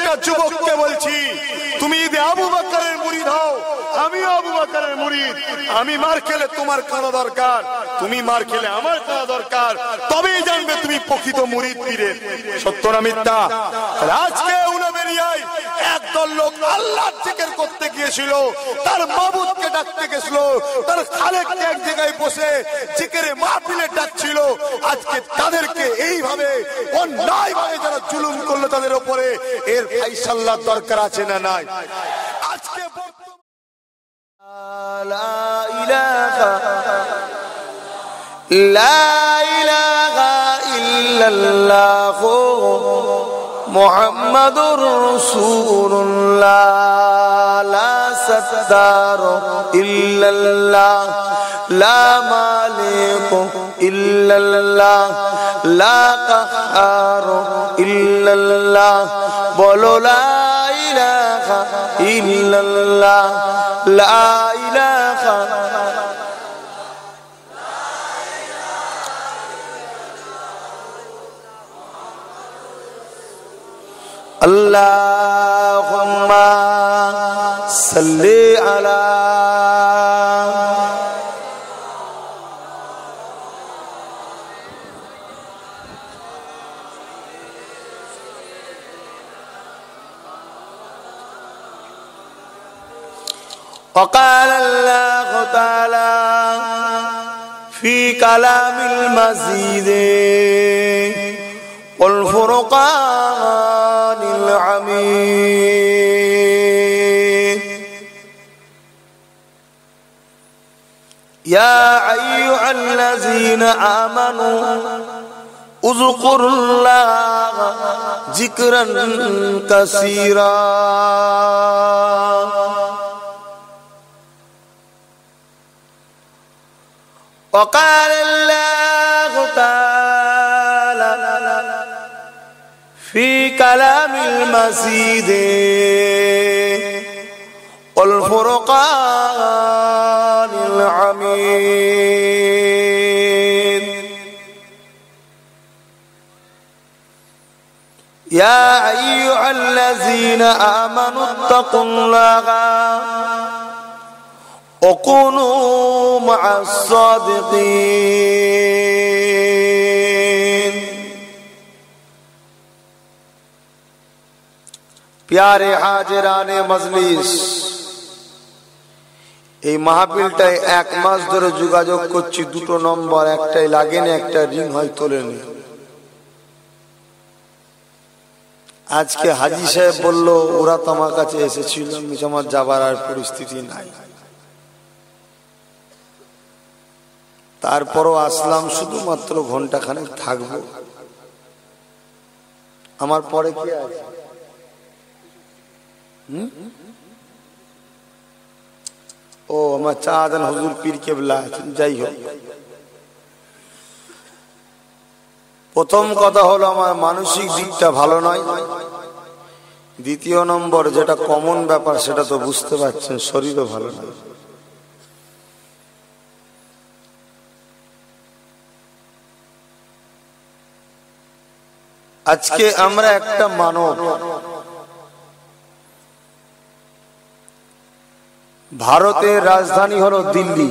প্রত্যেকটা যুবককে বলছি, তুমি যদি আবু বকরের মুরিদ হও, আমিও আবু বকরের মুরিদ। আমি মার খেলে তোমার কানা দরকার, তুমি মার খেলে আমার কানা দরকার, তবেই জানবে তুমি প্রকৃত মুরিদ পীরের। সত্য না মিথ্যা? আজকে উলাবেরিয়ায় একদল লোক আল্লাহর জিকির করতে গিয়েছিল, তার মাবুদকে ডাকতে গেছিল, তার খালেককে এক জায়গায় বসে জিকিরে মাহফিলে ডাকছিল। আজকে তাদেরকে এইভাবে অন্যায়ভাবে যারা জুলুম করলো তাদের উপরে, এর ফায়সালার দরকার আছে না নাই? আজকে লা ইলাহা ইল্লাল্লাহ মুহাম্মাদুর রাসূলুল্লাহ। লা সাত্তার ইল্লাল্লাহ, লা মালিক ইল্লাল্লাহ, লা কাহ্হার ইল্লাল্লাহ। বলো লা ইলাহা ইল্লাল্লাহ, লা ইলাহা আল্লাহুম্মা সাল্লি আলা وقال الله تعالى في كلام المزيد والفرقان الحميد يا أيها الذين آمنوا اذكروا الله ذكرا كثيرا وقال الله تعالى في كلام المزيد والفرقان الحميد يا أيها الذين آمنوا اتقوا الله وكونوا مع الصادقين प्यारे हाजिराने मजलिस, এই মাহফিলটায় এক মাস ধরে যোগাযোগ করছি, দুটো নম্বর, একটাই লাগেনি, একটা রিং হয় তোলেনি। আজকে হাজী সাহেব বলল ওরা তো আমার কাছে এসেছিল, আমার যাবার আর পরিস্থিতি নাই। তারপরও আসলাম, শুধুমাত্র ঘন্টাখানেক থাকবো। আমার পরে কি আছে? ও আমার চাঁদান হুজুর পীর কেবলা আছেন। যাই হোক, প্রথম কথা হলো আমার মানসিক দিকটা ভালো নয়। দ্বিতীয় নম্বর, যেটা কমন ব্যাপার সেটা তো বুঝতে পারছেন, শরীরও ভালো নয়। আজকে আমরা একটা মানব, ভারতের রাজধানী হলো দিল্লি।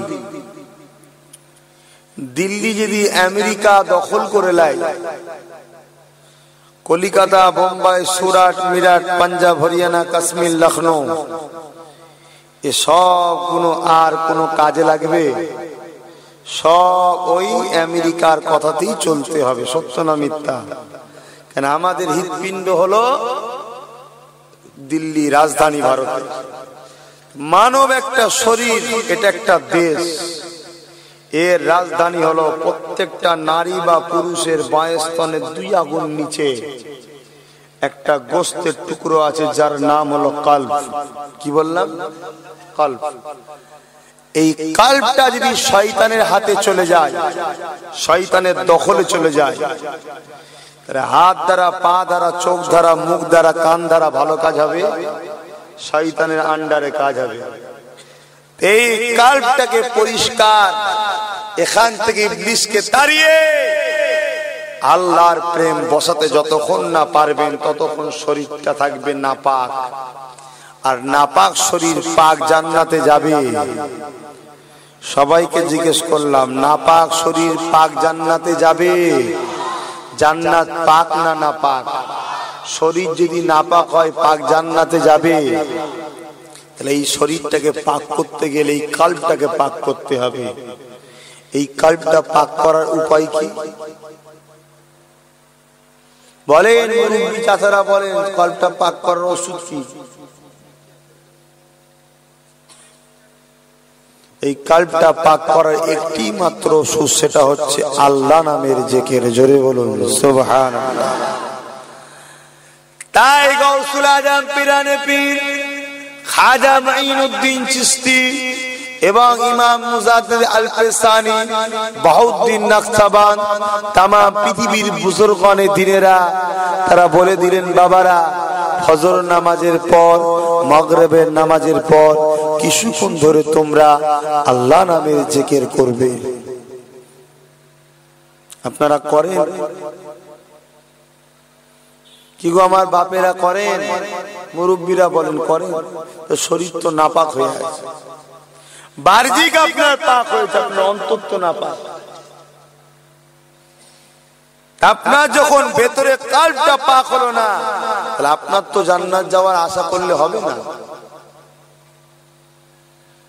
দিল্লি যদি আমেরিকা দখল করে নেয়, কলিকাতা, বোম্বাই, সুরাট, মিরাট, পাঞ্জাব, হরিয়ানা, কাশ্মীর, লখনৌ, এ সবগুলো আর কোনো কাজে লাগবে? সব ওই আমেরিকার কথাতেই চলতে হবে। সত্য না মিথ্যা? কেন আমাদের হৃৎপিণ্ড হলো দিল্লি, রাজধানী ভারতের। মানব একটা শরীর, এটা একটা দেশ, এর রাজধানী হলো প্রত্যেকটা নারী বা পুরুষের বাঁয়ে স্তনের 2 আঙ্গুল নিচে একটা গোস্তের টুকরো আছে, যার নাম হলো কল্ব। কি বললাম? কল্ব। এই কল্বটা যদি শয়তানের হাতে চলে যায়, শয়তানের দখলে চলে যায়, হাত দ্বারা, পা দ্বারা, চোখ দ্বারা, মুখ দ্বারা, কান দ্বারা ভালো কাজ হবে, শয়তানের আন্ডারে কাজ হবে। এই কল্বটাকে পরিষ্কার, এখান থেকে ইবলিসকে তাড়িয়ে আল্লাহর প্রেম বসাতে যতক্ষণ না পারবেন ততক্ষণ শরীরটা থাকবে নাপাক, আর নাপাক শরীর পাক জান্নাতে যাবে। সবাইকে জিজ্ঞেস করলাম, নাপাক শরীর পাক জান্নাতে যাবে? জান্নাত পাক না নাপাক? শরীর যদি নাপাক হয় পাক জান্নাতে যাবে। তাহলে এই শরীরটাকে পাক করতে গেলে এই কলবটাকে পাক করতে হবে। এই কলবটা পাক করার উপায় কি বলেন? মুরব্বি চাচারা বলেন, কলবটা পাক করার ওষুধ কি? এই কলবটা পাক করার একটি মাত্র ওষুধ, সেটা হচ্ছে আল্লাহ নামের জিকির। জোরে বলুন সুবহানাল্লাহ। তাই গাউসুল আজম পিরানে পীর খাজা মাইনুদ্দিন চিশতি এবং ইমাম মুজাদ্দিদ আল-ফিসানি, বাহাউদ্দিন নকশবন্দ, तमाम পৃথিবীর বুজুর্গানে দিনেরা তারা বলে দিলেন, বাবারা ফজর নামাজের পর, মাগরিবের নামাজের পর কিছুক্ষণ ধরে তোমরা আল্লাহ নামের জিকির করবে। আপনারা করেন কি গো? আমার বাপেরা করেন, মুরব্বীরা বলেন করেন। তো শরীর তো নাপাক হয়ে আছে, বাহ্যিক আপনার পাক হয়েছে, আপনার অন্তর তো নাপাক। আপনার যখন ভেতরে কলবটা পাক হলো না, তাহলে আপনার তো জান্নাত যাওয়ার আশা করলে হবে না।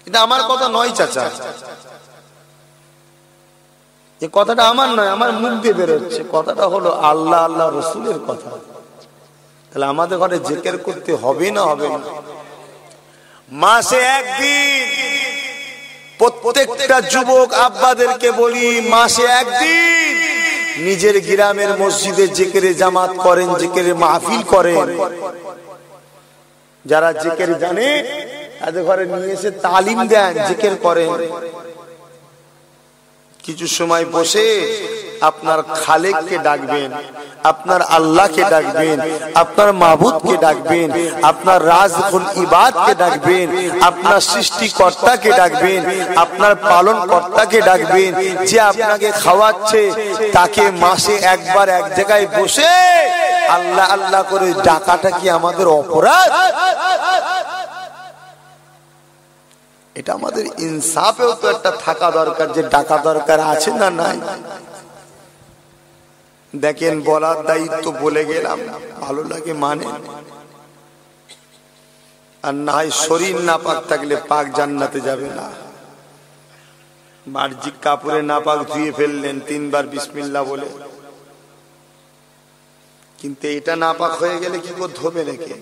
এটা আমার কথা নয় চাচা, এই কথাটা আমার নয়, আমার মুখ দিয়ে বেরোচ্ছে। কথাটা হলো আল্লাহ আল্লাহ রসুলের কথা। তাহলে আমাদের ঘরে জিকির করতে হবে না? হবে না। মাসে একদিন প্রত্যেকটা যুবক আব্বাদেরকে বলি, মাসে একদিন নিজের গ্রামের মসজিদে জিকিরে জামাত করেন, জিকিরে মাহফিল করেন। যারা জিকির জানে তাদের ঘরে নিয়ে এসে তালিম দেন, জিকির করেন। কিছু সময় বসে আপনার খালেককে ডাকবেন, আপনার আল্লাহকে ডাকবেন, আপনার মাবুদকে ডাকবেন, আপনার রাজকুল ইবাদকে ডাকবেন, আপনার সৃষ্টিকর্তাকে ডাকবেন, আপনার পালন কর্তাকে ডাকবেন। যে আপনাকে খাওয়াচ্ছে তাকে মাসে একবার এক জায়গায় বসে আল্লাহ আল্লাহ করে ডাকাটা কি আমাদের অপরাধ? এটা আমাদের ইনসাফেও তো একটা থাকা দরকার, যে ডাকা দরকার আছে না নাই। দেখেন, বলার দায়িত্ব বলে গেলাম, ভালো লাগে মানে, আর না হয় শরীর নাপাক থাকলে পাক জান্নাতে যাবে না। বাহ্যিক কাপড়ে নাপাক ধুয়ে ফেললেন 3 বার বিসমিল্লাহ বলে, কিন্তু এটা নাপাক হয়ে গেলে কি করে ধোবে নাকি?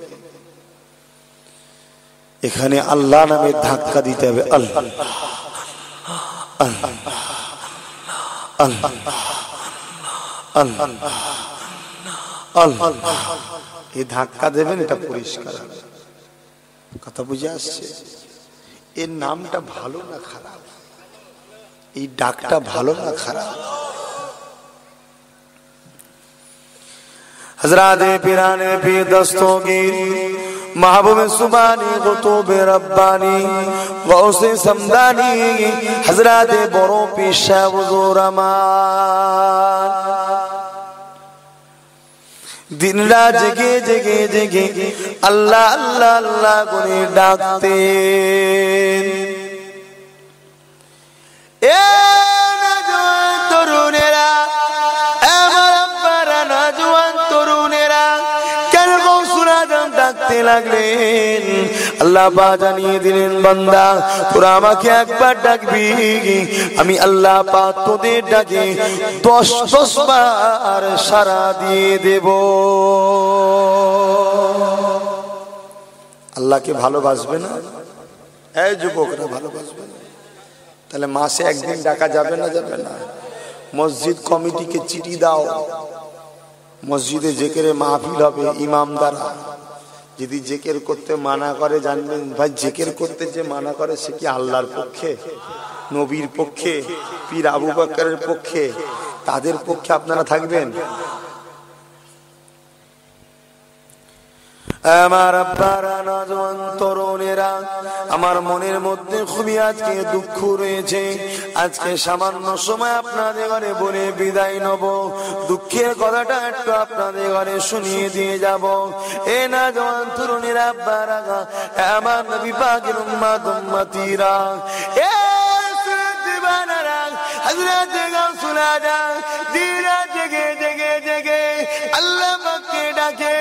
এখানে আল্লাহ নামে ধাক্কা দিতে হবে। আল্লাহ আল্লাহ আল্লাহ আল্লাহ আল্লাহ, এই ধাক্কা দেবেন, এটা পরিষ্কার কথা বুঝে আসছে? এর নামটা ভালো না খারাপ? এই ডাকটা ভালো না খারাপ? হযরতে পিরানে পীর দস্তগীর महबूब सुबानी कुतुब रब्बानी गौसे समदानी हजरत बड़ो पेशा हुजूर अमान दिन रात जगे जगे जगे अल्लाह अल्लाह अल्लाह गुने डाकते। नौजवान तरुणेरा, আমার আব্বারা নওজোয়ান তরুণেরা কেন গৌসুল আজম ডাকতে লাগলেন? আল্লাহ পা জানিয়ে দিলেন, বান্দা তোরা আমাকে একবার ডাকবি, আমি আল্লাহ পাক তোদের ডাকে 10 বার সাড়া দিয়ে দেব। আল্লাহকে ভালোবাসবে না? এই যুবকরা ভালোবাসবে না? তাহলে মাসে একদিন ডাকা যাবে না? যাবে না। মসজিদ কমিটিকে চিঠি দাও, মসজিদে জিকিরে মাহফিল হবে ইমাম দ্বারা। যদি জিকির করতে মানা করে, জানবেন ভাই জিকির করতে যে মানা করে সে কি আল্লাহর পক্ষে, নবীর পক্ষে, পীর আবু বকরের পক্ষে? তাদের পক্ষে আপনারা থাকবেন? আমার আব্বারা, নওজোয়ান তরুণেরা, আমার মনের মধ্যে খুবই আজকে দুঃখ রয়েছে। আজকে সামান্য সময় আপনাদের ঘরে বলে বিদায় নেব। দুঃখের কথাটা একটু আপনাদের ঘরে শুনিয়ে দিয়ে যাব। এ নওজোয়ান তরুণেরা, আব্বারা, আমার নবী পাকের উম্মত উম্মতিরা, এ দিবানারা, হযরত গাউসুল আজম দিনা জেগে জেগে জেগে আল্লাহ পাককে ডাকে,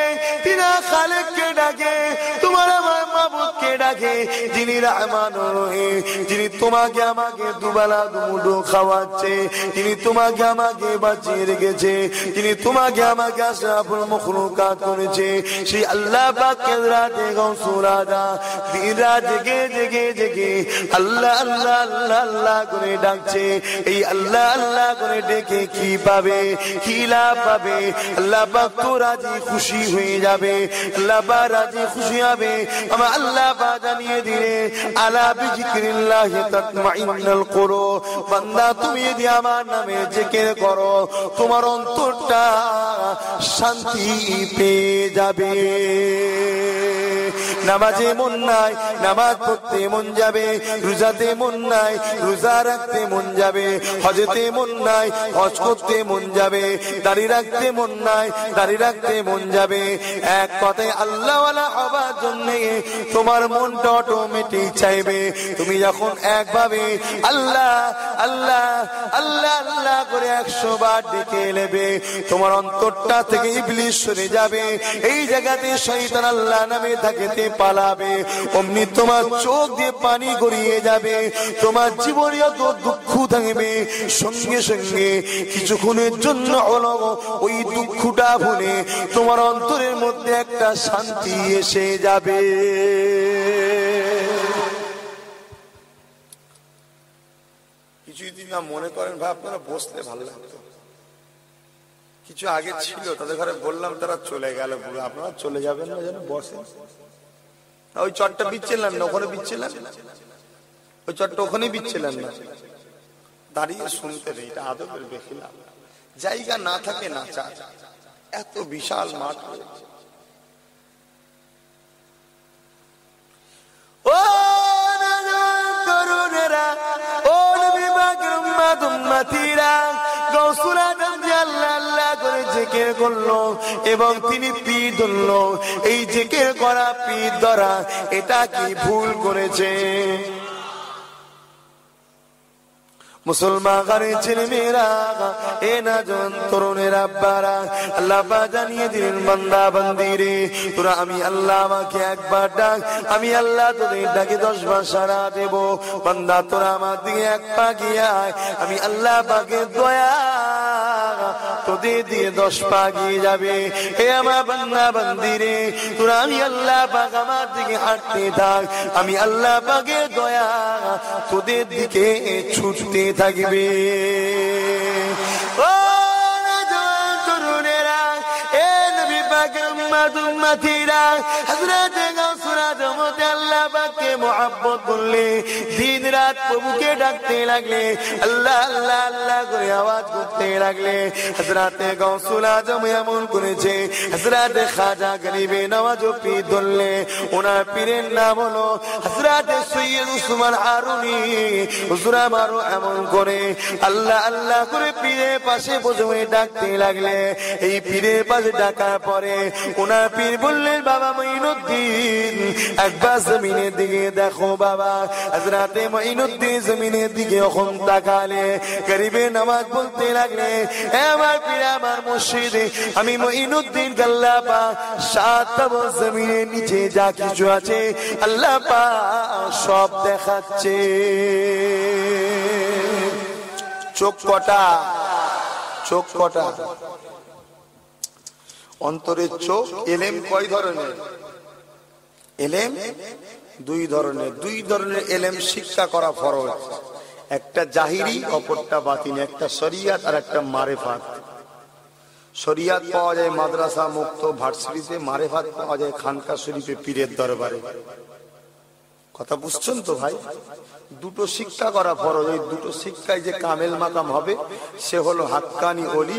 তিনা খালেককে ডাকে, তোমার আমার মাবুদকে ডাকে, যিনি রহমানুর রহিম, যিনি তোমাকে আমাকে দুবেলা দুমুঠো খাওয়াচ্ছে, যিনি তোমাকে আমাকে বাঁচিয়ে রেখেছে, যিনি তোমাকে আমাকে আশরাফুল মাখলুকাত করেছে, সেই আল্লাহ পাককে রাতে গাউসুল আজম দিনা জেগে জেগে জেগে আল্লাহ আল্লাহ আল্লাহ আল্লাহ করে ডাকছে। এই আল্লাহ আল্লাহ করে ডেকে কি পাবে, কি লাভ পাবে? আল্লাহ পাক তো রাজি খুশি হয়ে যাবে, আল্লাহ পাক রাজি খুশি হবে। আমার আল্লাহ পাক জানিয়ে দিলে, আলা বিযিকরিল্লাহি তাতমাইন্নুল কুলুব, বান্দা তুমি যদি আমার নামে জিকির করো, তোমার অন্তরটা শান্তি পেয়ে যাবে। নামাজে মন নাই, নামাজ পড়তে মন যাবে, রোজাতে মন নাই, রোজা রাখতে মন যাবে, হজেতে মন নাই, হজ করতে মন যাবে, দাড়ি রাখতে মন নাই, দাড়ি রাখতে মন যাবে। এক কথায় আল্লাহওয়ালা হবার জন্য তোমার মনটা অটোমেটিক চাইবে। তুমি যখন একভাবে আল্লাহ আল্লাহ আল্লাহ আল্লাহ করে 100 বার ডেকে নেবে, তোমার অন্তরটা থেকে ইবলিস সরে যাবে। এই জায়গাতে শয়তান আল্লাহ নামে থাকিতে পালাবে। অমনি তোমার চোখ দিয়ে পানি গড়িয়ে যাবে, তোমার জীবনে যত দুঃখ থাকবে সঙ্গে সঙ্গে কিছুক্ষণের জন্য হলো ওই দুঃখটা ভুলে তোমার অন্তরের মধ্যে একটা শান্তি এসে যাবে। কিছুদিন না মনে করেন ভাই, আপনারা বসলে ভালো লাগতো। কিছু আগে ছিল তাদের ঘরে বললাম, তারা চলে গেল। আপনারা চলে যাবেন না, যেন বসে। ওই চটটা বিচ্ছিলেন না, ওখানে বিচ্ছিলেন, ওই চটটা ওখানে বিচ্ছিলেন না, দাঁড়িয়ে শুনতে নেই। এটা আদবের বেখিলাফ। জায়গা না থাকে না চা, এত বিশাল মাঠ। ও তরুণেরা, ও নবী পাকের উম্মত উম্মতিরা, গাউসুল আজম যে আল্লাহ আল্লাহ করে জিকির করলো এবং তিনি পীর ধরলো, এই জিকির করা পীর ধরা এটা কি ভুল করেছে? মুসলমান ঘরের ছেলে মেয়েরা, এ নওজোয়ান তরুণের আব্বারা, আল্লাহ পাক জানিয়ে দিলেন, বান্দা বান্দি রে, তোরা আমি আল্লাহ আমাকে একবার ডাক, আমি আল্লাহ তোদের ডাকে 10 বার সাড়া দেব। বান্দা তোরা আমার দিকে এক পা গিয়ে আয়, আমি আল্লাহ পাকের দয়া তোদের দিয়ে 10 পা গিয়ে যাবে। হে আমার বান্দা বান্দি রে, তোরা আমি আল্লাহ পাক আমার দিকে হাঁটতে থাক, আমি আল্লাহ পাকের দয়া তোদের দিকে ছুটতে থাকবে। ও নওজোয়ান তরুণেরা, এ নবী পাকের উম্মত উম্মতিরা, হযরত গাউসুল আজম আল্লাহ পাককে মুহাব্বত করলে, দিন রাত প্রভুকে ডাকতে লাগলে, আল্লাহ আল্লাহ আল্লাহ করে আওয়াজ করতে লাগলে। হযরত গাউসুল আজম এমন করেছে, হযরত খাজা গরিবে নওয়াজ পীর ধরলে, ওনার পীরের নাম হলো হযরত সৈয়দ উসমান হারুনি। হুজুর আমারও এমন করে আল্লাহ আল্লাহ করে পীরের পাশে বসে ডাকতে লাগলে। এই পীরের পাশে ডাকার পরে ওনার পীর বললেন, বাবা মঈনুদ্দিন, একবার জমিনের দিকে দেখো বাবা। হযরত মঈনুদ্দিন জমিনের দিকে যখন তাকালে, গরিবে নামাজ বলতে লাগলে, আমার পীর আমার মুর্শিদ, আমি মঈনুদ্দিন আল্লাহ পাক 7 জমিনের নিচে যা কিছু আছে আল্লাহ পাক সব দেখাচ্ছে। চোখ কটা, চোখ কটা, অন্তরের চোখ। এলেম কয় ধরনের? এলেম 2 ধরনের। 2 ধরনের এলেম শিক্ষা করা ফরজ। একটা জাহিরি, অপরটা বাতিনি। একটা শরিয়াত আর একটা মারেফাত। শরিয়াত পাওয়া যায় মাদ্রাসা মুক্ত ভার্সিটিতে, মারেফাত পাওয়া যায় খানকা শরীফে পীরের দরবারে। কথা বুঝছেন তো ভাই? 2টো শিক্ষা করা ফরজ। এই 2টো শিক্ষায় যে কামেল মাকাম হবে সে হলো হাক্কানি ওলি,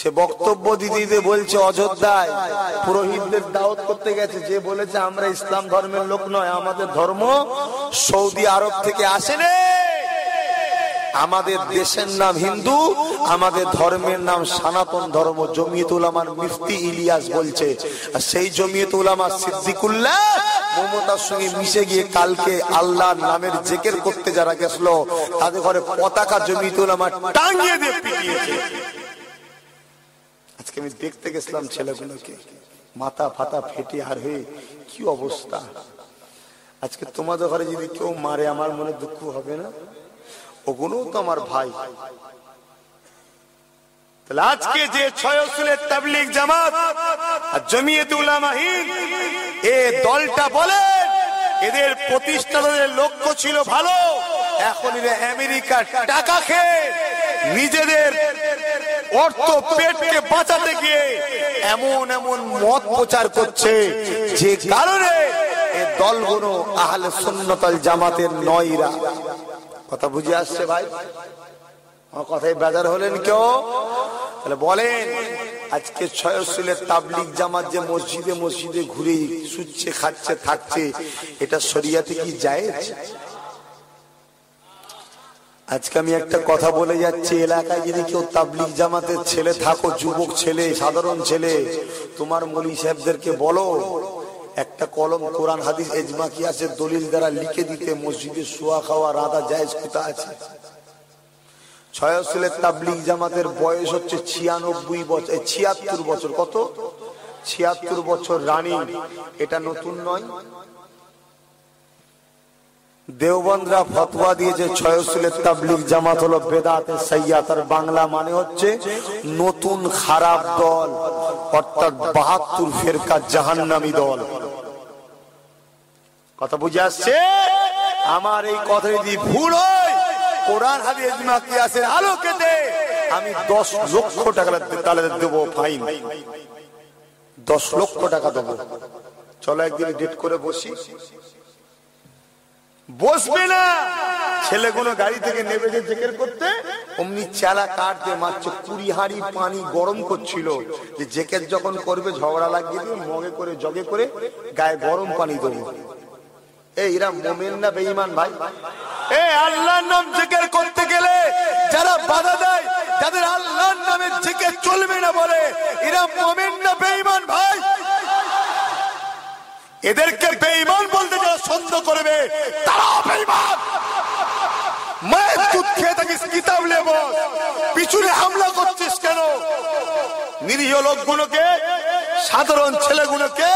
সে বক্তব্য দিতে বলছে অযোধ্যায় পুরোহিতদের দাওয়াত করতে গেছে, যে বলেছে আমরা ইসলাম ধর্মের লোক নয়, আমাদের ধর্ম সৌদি আরব থেকে আসেনি, আমাদের দেশের নাম হিন্দু, আমাদের ধর্মের নাম সনাতন ধর্ম। জমিয়ত উলামার মুফতি ইলিয়াস বলছে, আর সেই জমিয়ত উলামা সিদ্দিকুল্লাহ মমতার সঙ্গে মিশে গিয়ে কালকে আল্লাহর নামের জিকির করতে যারা গেছিল তাদের ঘরে পতাকা জমিয়ত উলামা টাঙিয়ে দিয়ে পিটিয়েছে। আজকে আমি দেখতে গেছিলাম ছেলেগুলোকে, মাথা ফাতা ফেটে আর হয়ে কি অবস্থা। আজকে তোমাদের ঘরে যদি কেউ মারে আমার মনে দুঃখ হবে না? ওগুলো তো আমার ভাই। তাহলে আজকে যে 6 উসুলের তাবলীগ জামাত আর জমিয়ত উলামা হিন্দ এই দলটা বলে এদের প্রতিষ্ঠাতাদের লক্ষ্য ছিল ভালো, এখন এরা আমেরিকার টাকা খেয়ে নিজেদের অর্থ পেটকে বাঁচাতে গিয়ে এমন এমন মত প্রচার করছে যে কারণে এই দলগুলো আহলে সুন্নাত ওয়াল জামাতের নয়রা। কথা বুঝে আসছে ভাই? আমার কথায় বেজার হলেন কেউ? তাহলে বলেন আজকে 6 উসুলের তাবলীগ জামাত যে মসজিদে মসজিদে ঘুরে শুচ্ছে খাচ্ছে থাকছে, এটা শরিয়াতে কি জায়েজ? আজকে আমি একটা কথা বলে যাচ্ছি, এলাকায় যদি কেউ তাবলীগ জামাতের ছেলে থাকো, যুবক ছেলে সাধারণ ছেলে, তোমার মৌলভী সাহেবদেরকে বলো একটা কলম কোরআন হাদিস ইজমা কি আছে দলিল দ্বারা লিখে দিতে মসজিদে শোয়া খাওয়া রাধা জায়েজ কোথা আছে। 6 উসুলের তাবলীগ জামাতের বয়স হচ্ছে 96 বছর, 76 বছর। কত? 76 বছর রানিং। এটা নতুন নয়। দেওবন্দরা ফতোয়া দিয়েছে 6 উসুলের তাবলীগ জামাত হলো বেদাতে সাইয়্যা, তার বাংলা মানে হচ্ছে নতুন খারাপ দল, অর্থাৎ 72 ফিরকা জাহান্নামী দল। কথা বুঝে আসছে? আমার এই কথা যদি ভুল হয় কোরআন হাদিস ইজমা কিয়াসের আলোকেতে আমি 10 লক্ষ টাকা তাহলে দেব ফাইন, 10 লক্ষ টাকা দেবো। চলো একদিন ডেট করে বসি। বসবে না ছেলেগুলো গাড়ি থেকে নেমে যে জিকির করতে, অমনি চালা কাটতে মাত্র 20 হাঁড়ি পানি গরম করছিল, যে জিকির যখন করবে ঝগড়া লাগিয়ে দিয়ে মগে করে জগে করে গায়ে গরম পানি দেবো। এই এরা মুমিন না বেঈমান ভাই? এই আল্লাহর নাম জিকির করতে গেলে যারা বাধা দেয়, যাদের আল্লাহর নামে জিকির চলবে না বলে, এরা মুমিন না বেঈমান ভাই? এদেরকে বেঈমান বলতে যারা সন্দেহ করবে তারা বেঈমান। মায়ের দুধ খেয়ে থাকিস, কিতাব নেব, পিছনে হামলা করছিস কেন? নিরীহ লোকগুলোকে, সাধারণ ছেলেগুলোকে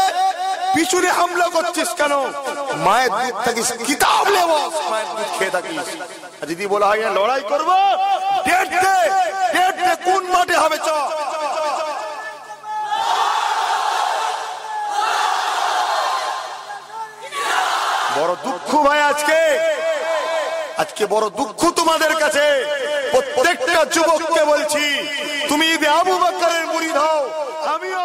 পিছনে হামলা করছিস কেন? মায়ের দুধ থাকিস, কিতাব নেব, মায়ের দুধ খেয়ে থাকিস। আর যদি বলা হয় লড়াই করবো, ডেট দে, ডেট দে, কোন মাঠে হবে চ। বড় দুঃখ ভাই আজকে, আজকে বড় দুঃখ তোমাদের কাছে। প্রত্যেকটা যুবককে বলছি, তুমি যদি আবু বকরের মুরিদ হও, আমিও